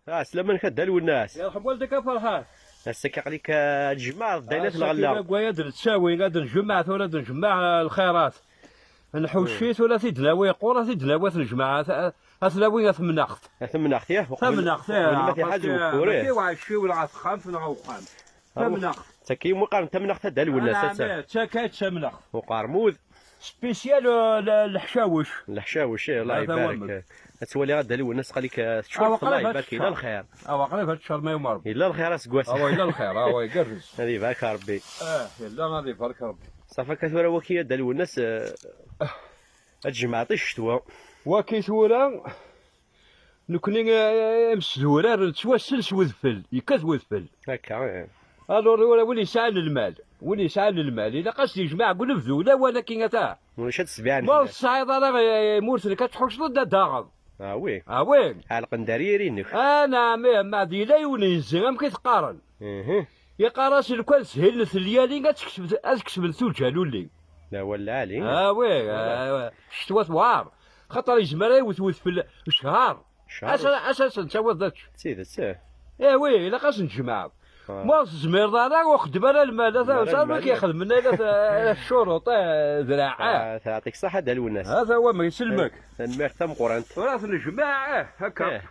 سلامة كدالو الناس. يرحم والديك فرحان. هساك عليك تجمع الدينات الغلا. كوايا درت تساوي غادي نجمع ولا نجمع الخيرات. نحوشيت ولا تيدلاوي قرا تيدلاوي نجمع اثلاوي ثمناخت. ثمناخت ياه. ثمناخت ما في حاجة وكوري. ماشي وعشي ولا عطخام وخام. ثمناخت. تاكي مقارن ثمناخت دالو الناس. تاكايت ثمناخت. وقرموذ. سبيسيال الحشاوش. الحشاوش الله يبارك. تولي غادالو الناس قالك تشوف الله يبارك إلا الخير. قريب هاد الشهر ما يوم ربي. إلا الخير اسكواس. إلا الخير يقرز. هذه يبارك ربي. إلا غادي يبارك ربي. صافا كثورة وكيا دالو الناس تجمعت الشتوى. وكي ثورة نكوني مسدورة نتوسل سوذفل يكاث وذفل. هكا. الور ولا يسعى للمال ولا يسعى للمال إلا قاس يجمع قول بذولا ولكن أتا. واش تسبعني. ما الصعيد راه مورث لك تحوش ضد داغض. وي. وي. على قنداري رينك. نعم ما دي لا يونيزي ما كيتقارن. يقراس الكل سهل ثليالي تكسب الثلجالولي. لا ولا علي. وي شتوى ثوار خاطر يجمر يوثوث في الشهر. اساسا انت ذاك. سيدة. وي الا قاس نجمع. ما زمير دارا وخدم انا المال هذا صار كيخدم لنا الشروط ذراعه. يعطيك الصحة دالو الناس. هذا هو ما يسلمك. المير تم قرانت. وراث نجمع هكا.